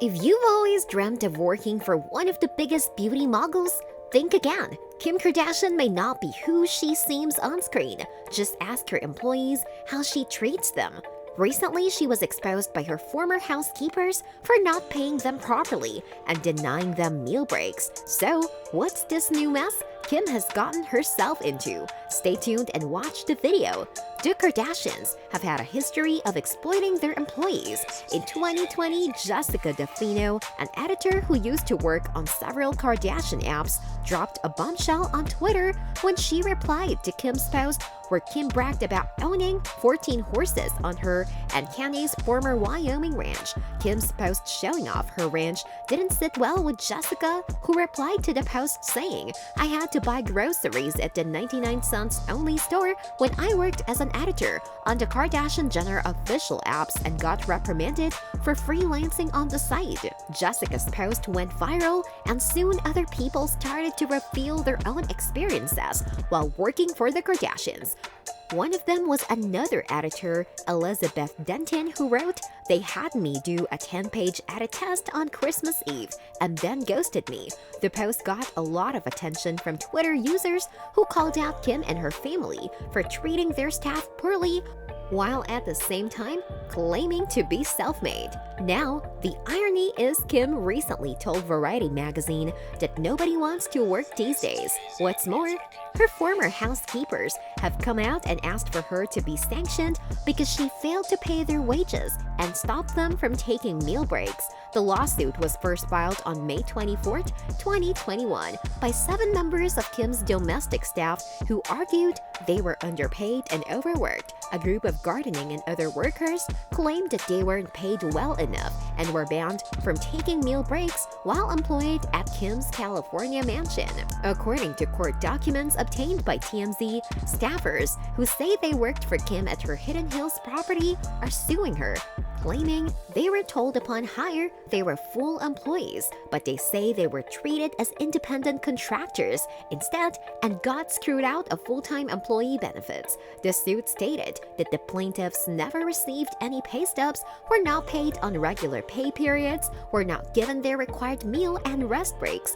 If you've always dreamt of working for one of the biggest beauty moguls, think again. Kim Kardashian may not be who she seems on screen. Just ask her employees how she treats them. Recently, she was exposed by her former housekeepers for not paying them properly and denying them meal breaks. So, what's this new mess Kim has gotten herself into? Stay tuned and watch the video. The Kardashians have had a history of exploiting their employees. In 2020, Jessica Defino, an editor who used to work on several Kardashian apps, dropped a bombshell on Twitter when she replied to Kim's post where Kim bragged about owning 14 horses on her and Kanye's former Wyoming ranch. Kim's post showing off her ranch didn't sit well with Jessica, who replied to the post saying, "I had to buy groceries at the 99 cents only store when I worked as an editor on the Kardashian-Jenner official apps and got reprimanded for freelancing on the site." Jessica's post went viral, and soon other people started to reveal their own experiences while working for the Kardashians. One of them was another editor, Elizabeth Denton, who wrote, "They had me do a 10-page edit test on Christmas Eve and then ghosted me." The post got a lot of attention from Twitter users who called out Kim and her family for treating their staff poorly, while at the same time claiming to be self-made. Now, the irony is Kim recently told Variety magazine that nobody wants to work these days. What's more, her former housekeepers have come out and asked for her to be sanctioned because she failed to pay their wages and stopped them from taking meal breaks. The lawsuit was first filed on May 24, 2021, by 7 members of Kim's domestic staff who argued they were underpaid and overworked. A group of gardening and other workers claimed that they weren't paid well enough and were banned from taking meal breaks while employed at Kim's California mansion. According to court documents obtained by TMZ, staffers who say they worked for Kim at her Hidden Hills property are suing her, claiming they were told upon hire they were full employees, but they say they were treated as independent contractors instead and got screwed out of full-time employee benefits. The suit stated that the plaintiffs never received any pay stubs, were not paid on regular pay periods, were not given their required meal and rest breaks,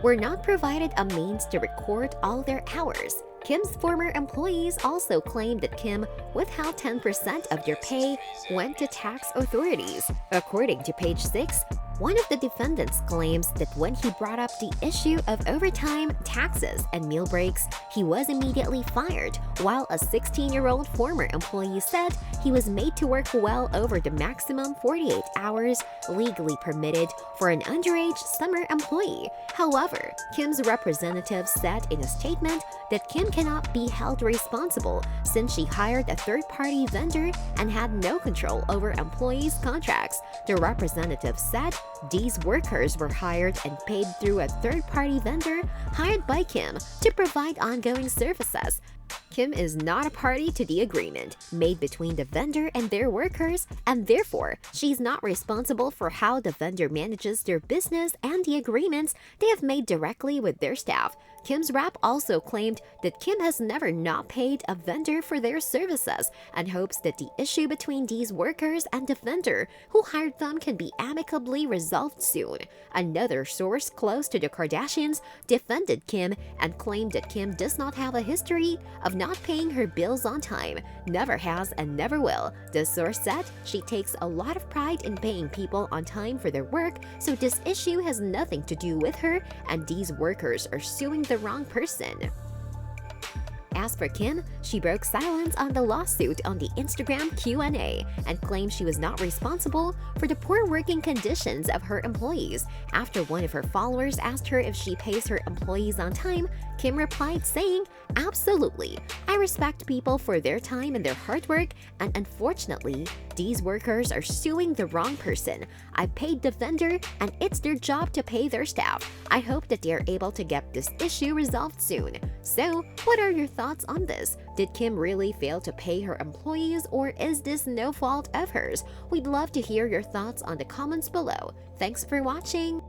were not provided a means to record all their hours. Kim's former employees also claimed that Kim withheld 10% of their pay went to tax authorities. According to page 6, one of the defendants claims that when he brought up the issue of overtime, taxes, and meal breaks, he was immediately fired, while a 16-year-old former employee said he was made to work well over the maximum 48 hours legally permitted for an underage summer employee. However, Kim's representative said in a statement that Kim cannot be held responsible since she hired a third-party vendor and had no control over employees' contracts. The representative said these workers were hired and paid through a third-party vendor hired by Kim to provide ongoing services. Kim is not a party to the agreement made between the vendor and their workers, and therefore, she's not responsible for how the vendor manages their business and the agreements they have made directly with their staff. Kim's rep also claimed that Kim has never not paid a vendor for their services and hopes that the issue between these workers and the vendor who hired them can be amicably resolved soon. Another source close to the Kardashians defended Kim and claimed that Kim does not have a history of not paying her bills on time, never has and never will. The source said she takes a lot of pride in paying people on time for their work, so this issue has nothing to do with her and these workers are suing the wrong person. As for Kim, she broke silence on the lawsuit on the Instagram Q&A and claimed she was not responsible for the poor working conditions of her employees. After one of her followers asked her if she pays her employees on time, Kim replied saying, "Absolutely. I respect people for their time and their hard work, and unfortunately, these workers are suing the wrong person. I paid the vendor, and it's their job to pay their staff. I hope that they are able to get this issue resolved soon." So, what are your thoughts on this? Did Kim really fail to pay her employees, or is this no fault of hers? We'd love to hear your thoughts on the comments below. Thanks for watching!